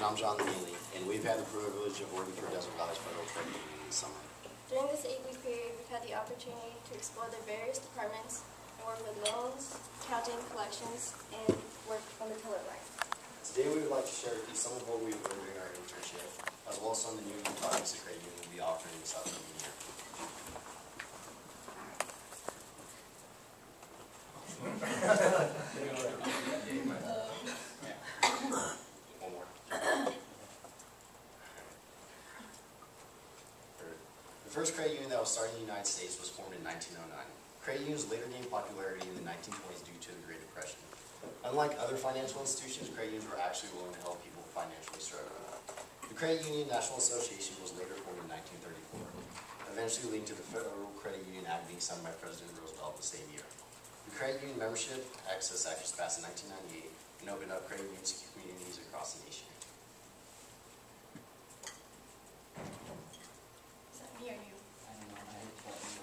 I'm John Neely, and we've had the privilege of working for Desert Valley's Federal Credit Union this summer. During this 8-week period, we've had the opportunity to explore their various departments and work with loans, accounting, collections, and work on the teller line. Today we would like to share with you some of what we've learned during our internship, as well as some of the new products the credit union will be offering this upcoming year. One more. The first credit union that was started in the United States was formed in 1909. Credit unions later gained popularity in the 1920s due to the Great Depression. Unlike other financial institutions, credit unions were actually willing to help people financially struggling. The Credit Union National Association was later formed in 1934, eventually leading to the Federal Credit Union Act being signed by President Roosevelt the same year. The Credit Union Membership Access Act was passed in 1998 and opened up credit unions to communities across the nation. Is that me or you? I don't know, I thought you.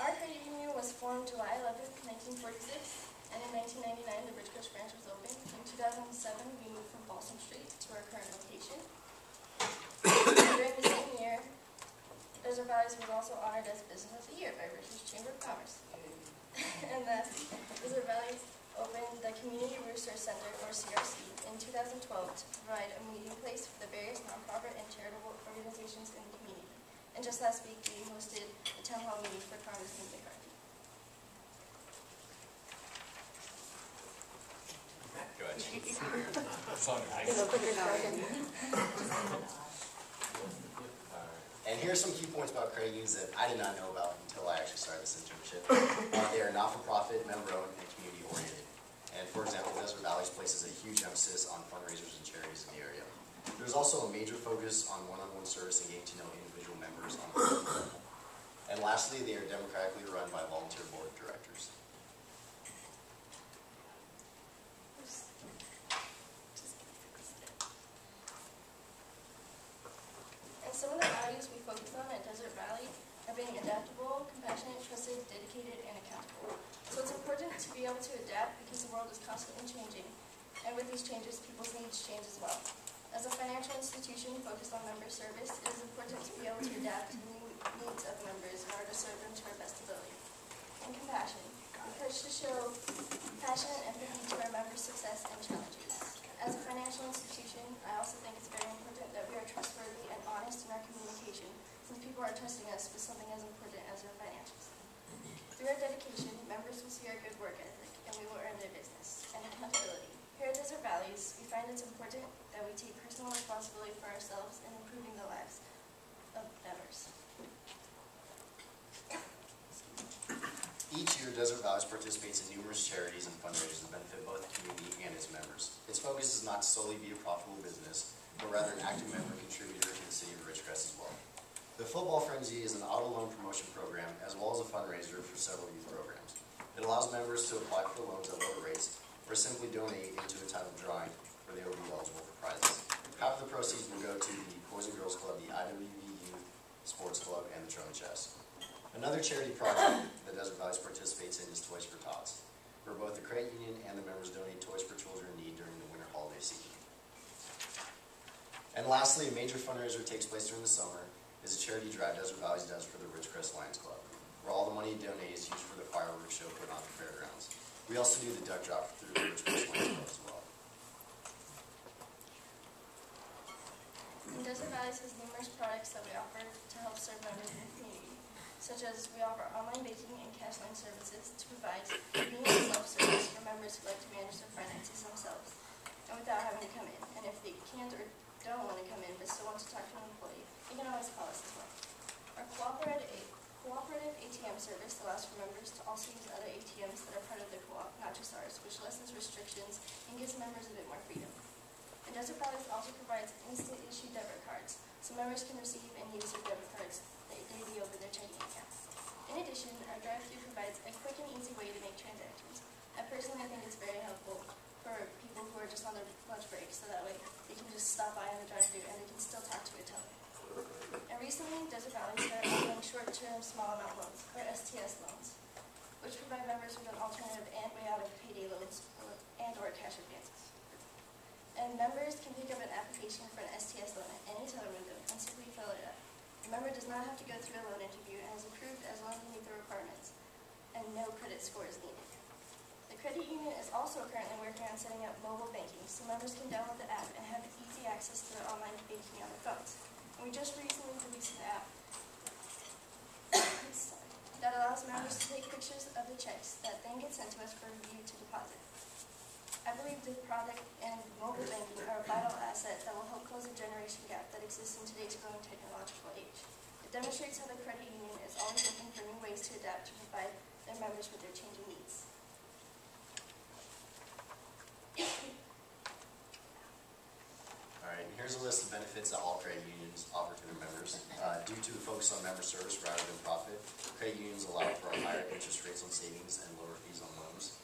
Our credit union was formed July 11th, 1946, and in 1999 the Ridgecrest branch was opened. In 2007 we moved from Balsam Street to our current location. During the same year, Desert Valleys was also honored as Business of the Year by Ridgecrest Chamber of Commerce. And that Desert Valleys opened the Community Resource Center, or CRC, in 2012 to provide a meeting place for the various nonprofit and charitable organizations in the community. And just last week, we hosted a town hall meeting for Congressman McCarthy. Go ahead. And here are some key points about credit unions that I did not know about until I actually started this internship. They are not-for-profit, member-owned, and community-oriented. And for example, Desert Valleys places a huge emphasis on fundraisers and charities in the area. There's also a major focus on one-on-one service and getting to know individual members on a personal level. And lastly, they are democratically run by a volunteer board of directors. And some of the values we focus on at Desert Valley are being adaptable, compassionate, trusted, dedicated, and accountable. So it's important to be able to adapt because the world is constantly changing. And with these changes, people's needs change as well. As a financial institution focused on member service, it is important to be able to adapt to the needs of members in order to serve them to our best ability. And compassion. Encouraged to show passion and empathy to our members' success and challenges. As a financial institution, I also think it's very important that we are trustworthy and honest in our communication, since people are trusting us with something as important as our financials. Through our dedication, members will see our good work ethic, and we will earn their business. And accountability. Here at Desert Valleys, we find it's important that we take personal responsibility for ourselves in improving the lives of members. Each year, Desert Valleys participates in numerous charities and fundraisers that benefit both the community and its members. Its focus is not to solely be a profitable business, but rather an active member contributor to the city of Ridgecrest as well. The Football Frenzy is an auto loan promotion program as well as a fundraiser for several youth programs. It allows members to apply for loans at lower rates or simply donate into a type of drawing where they will be eligible for prizes. Half of the proceeds will go to the Boys and Girls Club, the IWV Youth Sports Club, and the Throwing Chess. Another charity project that Desert Valleys participates in is Toys for Tots, where both the credit union and the members donate toys for children in need during the winter holiday season. And lastly, a major fundraiser takes place during the summer is a charity drive Desert Valleys does for the Ridgecrest Lions Club, where all the money donated is used for the fireworks show put on the fairgrounds. We also do the duck drop through the Ridgecrest Lions Club as well. And Desert Valleys has numerous products that we offer to help serve members in the community, such as we offer online banking and cash line services to provide convenient self-service for members who like to manage their finances themselves and without having to come in. And if they can't or don't want to come in but still want to talk to an employee, you can always call us as well. Our cooperative ATM service allows for members to also use other ATMs that are part of the co-op, not just ours, which lessens restrictions and gives members a bit more freedom. And Desert Valleys also provides instant issue debit cards, so members can receive and use their debit cards daily over their checking accounts. In addition, our drive-thru provides a quick and easy way to make transactions. I personally think it's very helpful for people who are just on their lunch break, so that way they can just stop by in the drive-thru and they can still talk to a teller. And recently, Desert Valleys started offering short-term small amount loans, or STS loans, which provide members with an alternative and way out of payday loans and or cash advances. And members can pick up an application for an STS loan at any teller window and simply fill it out. The member does not have to go through a loan interview and is approved as long as they meet the requirements, and no credit score is needed. The credit union is also currently working on setting up mobile banking so members can download the app and have easy access to their online banking on their phones. And we just recently released an app that allows members to take pictures of the checks that then get sent to us for review to deposit. I believe the product and mobile banking are a vital asset that will help close the generation gap that exists in today's growing technological age. It demonstrates how the credit union is always looking for new ways to adapt to provide their members with their changing needs. Alright, here's a list of benefits that all credit unions offer to their members. Due to the focus on member service rather than profit, credit unions allow for higher interest rates on savings and lower fees on loans.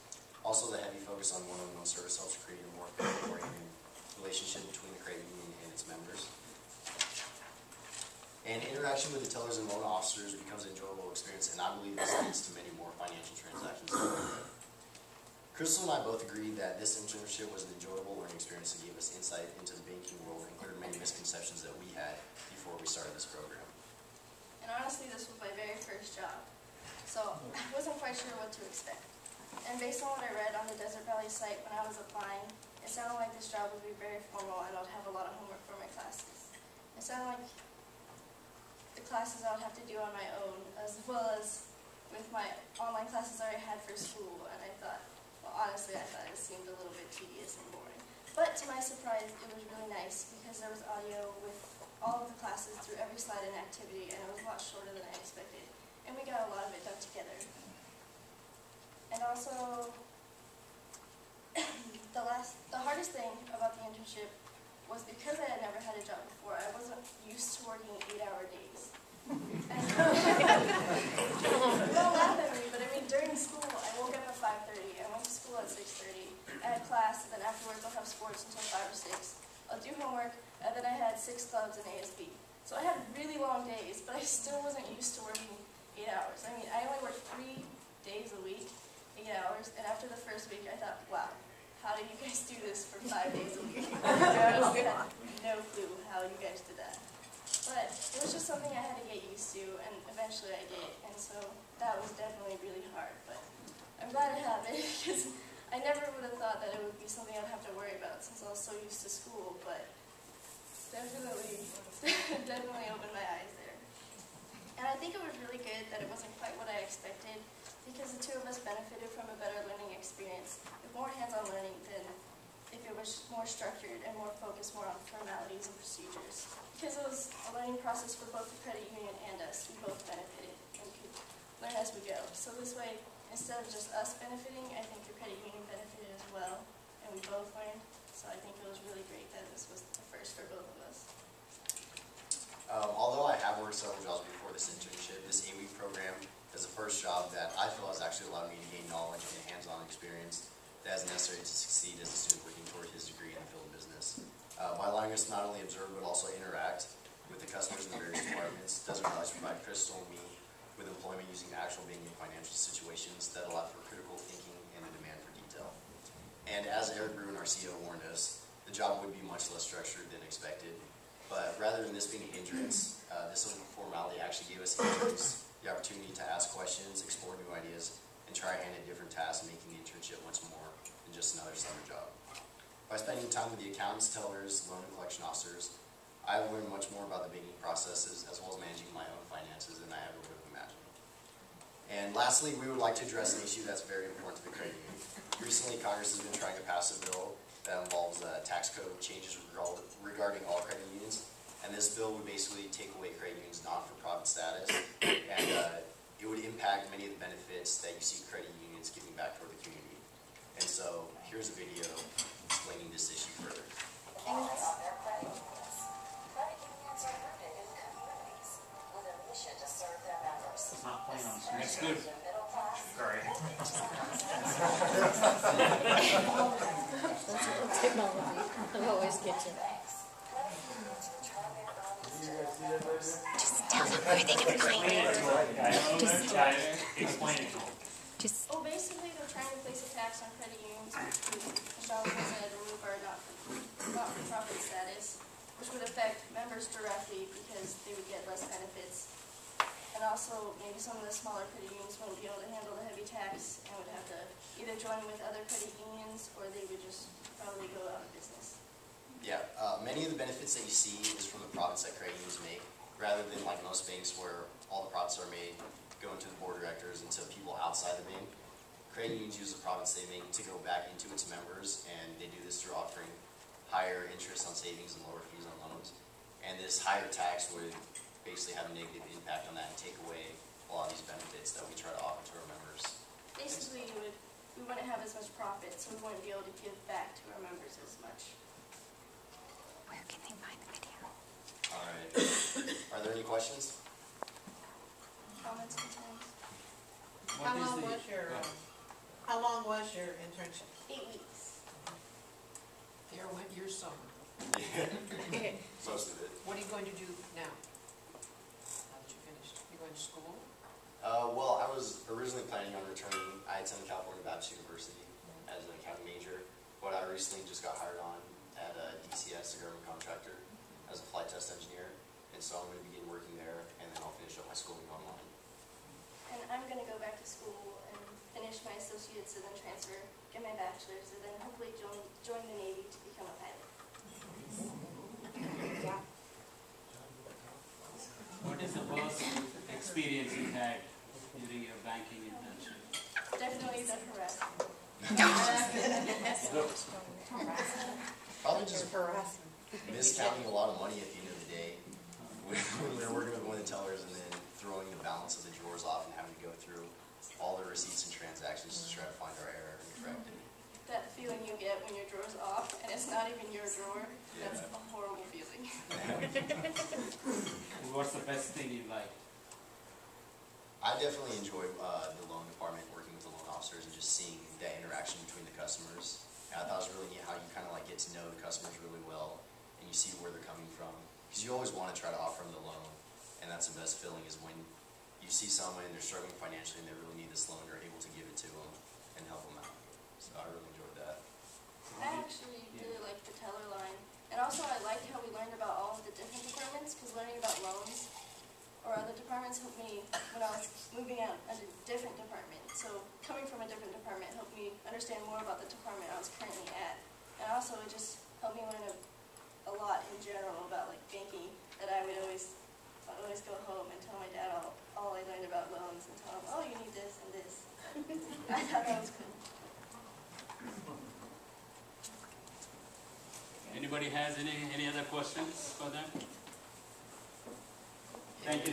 Also, the heavy focus on one-on-one service helps create a more family-oriented relationship between the credit union and its members. And interaction with the tellers and loan officers becomes an enjoyable experience, and I believe this leads to many more financial transactions. Crystal and I both agreed that this internship was an enjoyable learning experience that gave us insight into the banking world and cleared many misconceptions that we had before we started this program. And honestly, this was my very first job, so I wasn't quite sure what to expect. And based on what I read on the Desert Valley site when I was applying, it sounded like this job would be very formal and I would have a lot of homework for my classes. It sounded like the classes I would have to do on my own, as well as with my online classes I already had for school, and I thought, well, honestly, I thought it seemed a little bit tedious and boring. But to my surprise, it was really nice because there was audio with all of the classes through every slide and activity, and it was a lot shorter than I expected. And we got a lot of it done together. And also, the hardest thing about the internship was because I had never had a job before, I wasn't used to working 8-hour days. And don't laugh at me, but I mean, during school, I woke up at 5:30, I went to school at 6:30, I had class, and then afterwards I'll have sports until 5 or 6. I'll do homework, and then I had 6 clubs and ASB. So I had really long days, but I still wasn't used to working 8 hours. I mean, I only worked 3 days a week, 8 hours, and after the first week I thought, wow, how do you guys do this for 5 days a week? I had no clue how you guys did that. But it was just something I had to get used to, and eventually I did, and so that was definitely really hard. But I'm glad I have it, because I never would have thought that it would be something I'd have to worry about since I was so used to school, but definitely opened my eyes there. And I think it was really good that it wasn't quite what I expected, because the two of us benefited from a better learning experience with more hands-on learning than if it was more structured and more focused more on formalities and procedures. Because it was a learning process for both the credit union and us, we both benefited and could learn as we go. So this way, instead of just us benefiting, I think the credit union benefited as well, and we both learned. So I think it was really great that this was the first for both of us. Although I have worked several jobs before this internship, this 8-week program is the first job that I feel has actually allowed me to gain knowledge and hands-on experience that is necessary to succeed as a student working toward his degree in the field of business. By allowing us to not only observe but also interact with the customers in the various departments, Desert Valley provide Crystal and me with employment using actual banking financial situations that allow for critical thinking and a demand for detail. And as Eric Bruin, our CEO, warned us, the job would be much less structured than expected. But rather than this being a hindrance, this formality actually gave us interns the opportunity to ask questions, explore new ideas, and try a hand at different tasks, making the internship much more than just another summer job. By spending time with the accountants, tellers, loan and collection officers, I've learned much more about the banking processes as well as managing my own finances than I ever would have imagined. And lastly, we would like to address an issue that's very important to the credit union. Recently, Congress has been trying to pass a bill that involves tax code changes regarding all credit unions. And this bill would basically take away credit unions' not-for-profit status, and it would impact many of the benefits that you see credit unions giving back toward the community. And so, here's a video explaining this issue further. Thanks. Credit unions are rooted in communities with a mission to serve their members. It's not playing on screen. That's good. Sorry. Technology. It always gets you. Just tell them where they can find it. Just explain it to them. Just, Well, basically, they're trying to place a tax on credit unions who, Michelle said, remove our not-for-profit status, which would affect members directly because they would get less benefits. And also, maybe some of the smaller credit unions wouldn't be able to handle the heavy tax and would have to either join with other credit unions or they would just probably go out of business. Yeah, many of the benefits that you see is from the profits that credit unions make, rather than like most banks where all the profits are made go into the board of directors and to people outside the bank. Credit unions use the profits they make to go back into its members, and they do this through offering higher interest on savings and lower fees on loans. And this higher tax would basically have a negative impact on that and take away a lot of these benefits that we try to offer to our members. Basically, we wouldn't have as much profit, so we wouldn't be able to give back to our members as much. where can they find the video? All right. Are there any questions? Comments, concerns? How long was your internship? 8 weeks. There went your summer. Most of it. What are you going to do now? Now that you finished? You going to school? Well, I was originally planning on returning. I attended California Baptist University as an accounting major, but I recently just got hired on at DCS, a government contractor, as a flight test engineer, and so I'm going to begin working there, and then I'll finish up my schooling online. And I'm going to go back to school and finish my associates and then transfer, get my bachelor's, and then hopefully join the Navy to become a pilot. What is the worst experience you had during your banking internship? Definitely the harassment. Probably just miscounting a lot of money at the end of the day when we were working with one of the tellers and then throwing the balance of the drawers off and having to go through all the receipts and transactions to try to find our error and correct it. That feeling you get when your drawer's off and it's not even your drawer, that's a horrible feeling. What's the best thing you like? I definitely enjoy the loan department, working with the loan officers and just seeing that interaction between the customers. And I thought it was really neat how you kind of like get to know the customers really well and you see where they're coming from. Because you always want to try to offer them the loan, and that's the best feeling is when you see someone and they're struggling financially and they really need this loan, you're able to give it to them and help them out. So I really enjoyed that. I actually really liked the teller line. And also I liked how we learned about all of the different departments, because learning about loans or other departments helped me when I was moving out a different department. So coming from a different department helped me understand more about the department I was currently at. And also it just helped me learn a lot in general about like banking, that I would always go home and tell my dad all I learned about loans and tell him, oh, you need this and this. I thought that was cool. Anybody has any other questions for them? Thank you.